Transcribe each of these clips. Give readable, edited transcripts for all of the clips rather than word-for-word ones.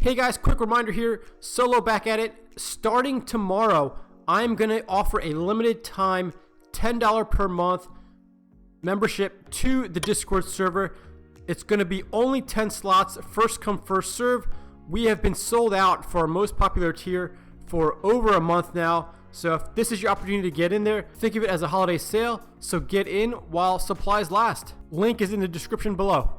Hey guys, quick reminder here, Solo back at it. Starting tomorrow, I'm going to offer a limited time $10 per month membership to the Discord server. It's going to be only 10 slots, first come, first serve. We have been sold out for our most popular tier for over a month now. So if this is your opportunity to get in there, think of it as a holiday sale. So get in while supplies last. Link is in the description below.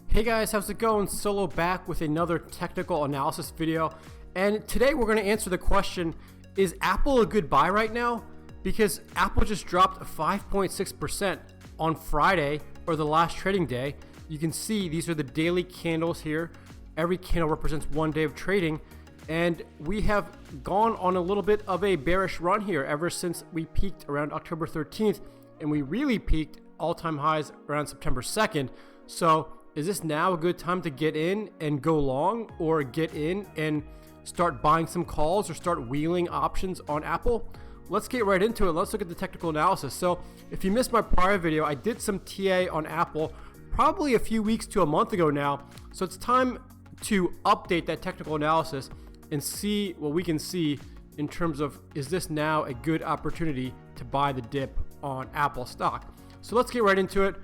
Hey guys, how's it going? Solo back with another technical analysis video. And today we're going to answer the question, is Apple a good buy right now? Because Apple just dropped 5.6% on Friday, or the last trading day. You can see these are the daily candles here. Every candle represents 1 day of trading. And we have gone on a little bit of a bearish run here ever since we peaked around October 13th. And we really peaked all-time highs around September 2nd. So is this now a good time to get in and go long, or get in and start buying some calls or start wheeling options on Apple? Let's get right into it. Let's look at the technical analysis. So if you missed my prior video, I did some TA on Apple probably a few weeks to a month ago now. So it's time to update that technical analysis and see what we can see in terms of, is this now a good opportunity to buy the dip on Apple stock? So let's get right into it.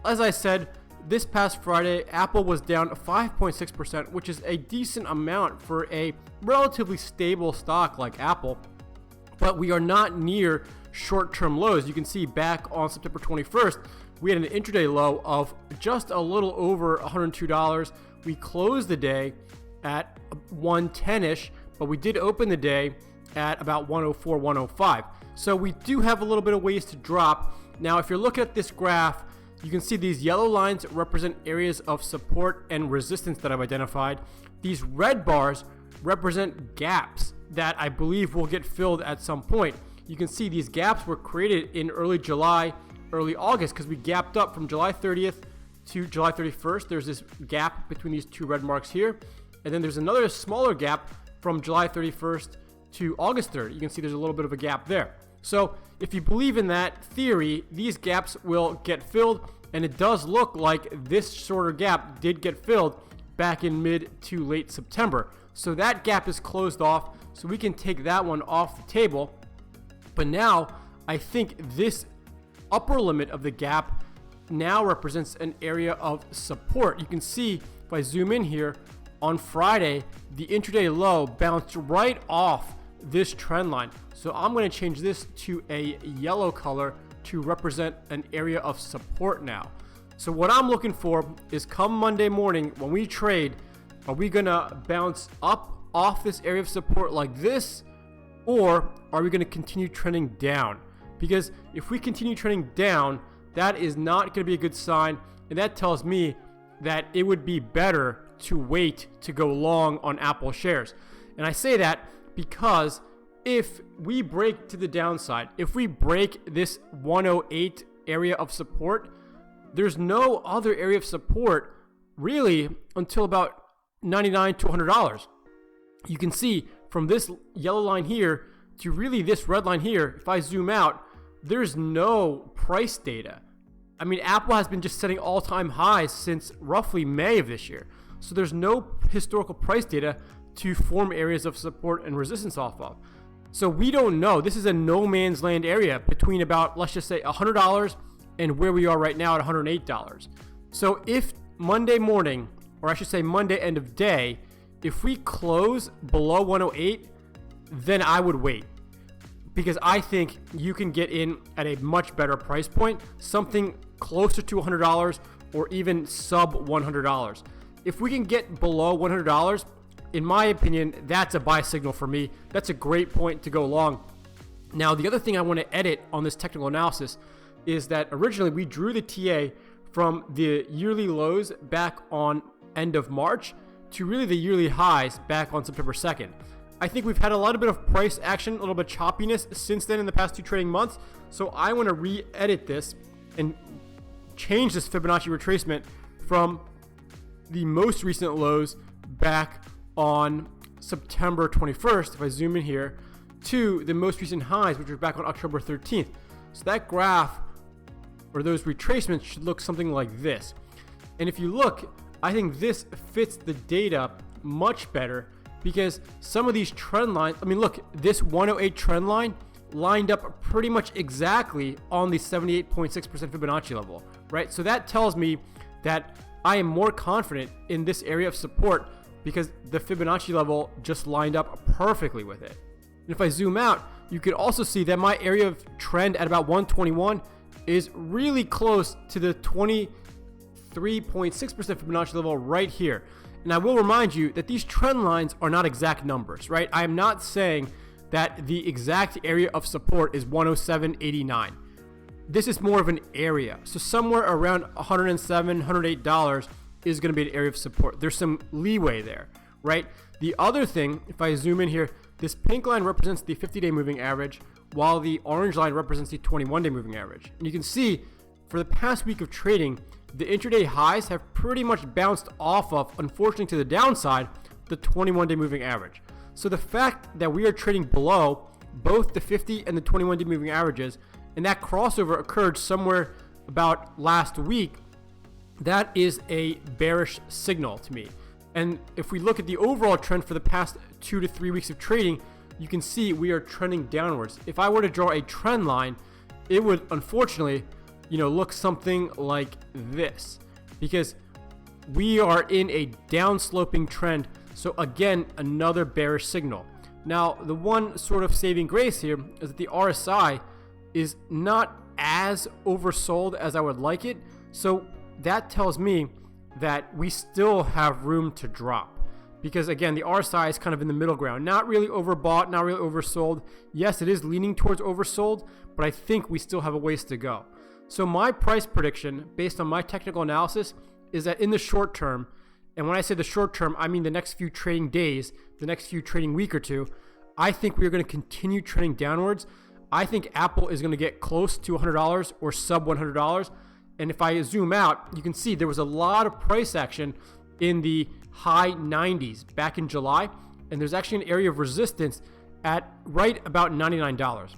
As I said, this past Friday, Apple was down 5.6%, which is a decent amount for a relatively stable stock like Apple. But we are not near short-term lows. You can see back on September 21st, we had an intraday low of just a little over $102. We closed the day at 110-ish, but we did open the day at about 104, 105. So we do have a little bit of ways to drop. Now, if you're looking at this graph, you can see these yellow lines represent areas of support and resistance that I've identified. These red bars represent gaps that I believe will get filled at some point. You can see these gaps were created in early July, early August, because we gapped up from July 30th to July 31st. There's this gap between these two red marks here. And then there's another smaller gap from July 31st to August 3rd. You can see there's a little bit of a gap there. So if you believe in that theory, these gaps will get filled, and it does look like this shorter gap did get filled back in mid to late September. So that gap is closed off, so we can take that one off the table. But now I think this upper limit of the gap now represents an area of support. You can see if I zoom in here, on Friday, the intraday low bounced right off this trend line. So I'm going to change this to a yellow color to represent an area of support now. So what I'm looking for is, come Monday morning when we trade, are we going to bounce up off this area of support like this, or are we going to continue trending down? Because if we continue trending down, that is not going to be a good sign, and that tells me that it would be better to wait to go long on Apple shares. And I say that because if we break to the downside, if we break this 108 area of support, there's no other area of support really until about $99 to $100. You can see from this yellow line here to really this red line here, if I zoom out, there's no price data. I mean, Apple has been just setting all-time highs since roughly May of this year. So there's no historical price data to form areas of support and resistance off of. So we don't know. This is a no man's land area between about, let's just say, $100 and where we are right now at $108. So if Monday morning, or I should say Monday end of day, if we close below 108, then I would wait. Because I think you can get in at a much better price point, something closer to $100 or even sub $100. If we can get below $100, in my opinion, that's a buy signal for me. That's a great point to go long. Now, the other thing I want to edit on this technical analysis is that originally we drew the TA from the yearly lows back on end of March to really the yearly highs back on September 2nd. I think we've had a little bit of price action, a little bit of choppiness since then in the past two trading months. So I want to re-edit this and change this Fibonacci retracement from the most recent lows back on September 21st, if I zoom in here, to the most recent highs, which are back on October 13th. So that graph, or those retracements, should look something like this. And if you look, I think this fits the data much better because some of these trend lines, I mean, look, this 108 trend line lined up pretty much exactly on the 78.6% Fibonacci level, right? So that tells me that I am more confident in this area of support because the Fibonacci level just lined up perfectly with it. And if I zoom out, you could also see that my area of trend at about 121 is really close to the 23.6% Fibonacci level right here. And I will remind you that these trend lines are not exact numbers, right? I am not saying that the exact area of support is 107.89. This is more of an area. So somewhere around $107, $108 is going to be an area of support. There's some leeway there, right? The other thing, if I zoom in here, this pink line represents the 50-day moving average, while the orange line represents the 21-day moving average. And you can see for the past week of trading, the intraday highs have pretty much bounced off of, unfortunately to the downside, the 21-day moving average. So the fact that we are trading below both the 50 and the 21-day moving averages, and that crossover occurred somewhere about last week, that is a bearish signal to me. And if we look at the overall trend for the past 2 to 3 weeks of trading, you can see we are trending downwards. If I were to draw a trend line, it would unfortunately, look something like this, because we are in a downsloping trend. So again, another bearish signal. Now, the one sort of saving grace here is that the RSI is not as oversold as I would like it. So that tells me that we still have room to drop, because again, the RSI is kind of in the middle ground, not really overbought, not really oversold. Yes, it is leaning towards oversold, but I think we still have a ways to go. So my price prediction based on my technical analysis is that in the short term, and when I say the short term, I mean the next few trading days, the next few trading week or two, I think we are going to continue trending downwards. I think Apple is going to get close to $100 or sub $100. And if I zoom out, you can see there was a lot of price action in the high 90s back in July. And there's actually an area of resistance at right about $99.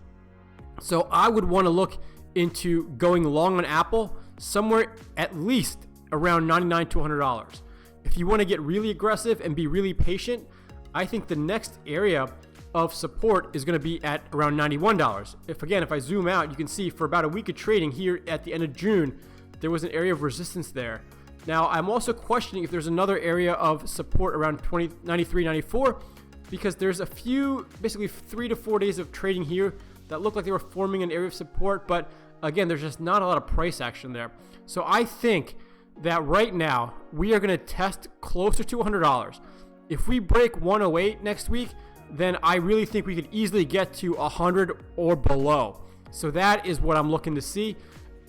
So I would want to look into going long on Apple somewhere at least around $99 to $100. If you want to get really aggressive and be really patient, I think the next area of support is going to be at around $91. If I zoom out, you can see for about a week of trading here at the end of June, there was an area of resistance there. Now, I'm also questioning if there's another area of support around 93, 94, because there's a few, basically 3 to 4 days of trading here that looked like they were forming an area of support, but again, there's just not a lot of price action there. So I think that right now we are going to test closer to $100. If we break 108 next week, then I really think we could easily get to 100 or below. So that is what I'm looking to see.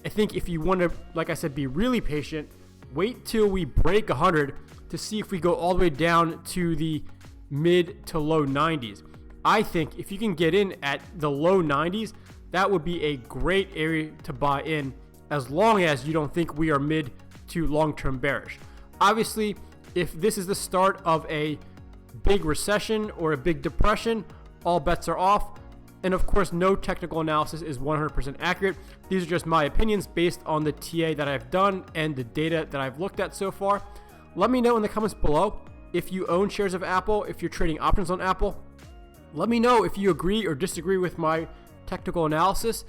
I think if you want to, like I said, be really patient, wait till we break 100 to see if we go all the way down to the mid to low 90s. I think if you can get in at the low 90s, that would be a great area to buy in, as long as you don't think we are mid to long-term bearish. Obviously, if this is the start of a big recession or a big depression, all bets are off. And of course, no technical analysis is 100% accurate. These are just my opinions based on the TA that I've done and the data that I've looked at so far. Let me know in the comments below if you own shares of Apple, if you're trading options on Apple. Let me know if you agree or disagree with my technical analysis.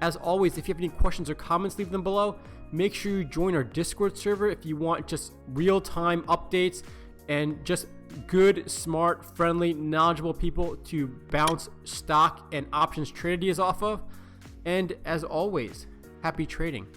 As always, if you have any questions or comments, leave them below. Make sure you join our Discord server if you want just real-time updates and just good, smart, friendly, knowledgeable people to bounce stock and options trade ideas off of. And as always, happy trading.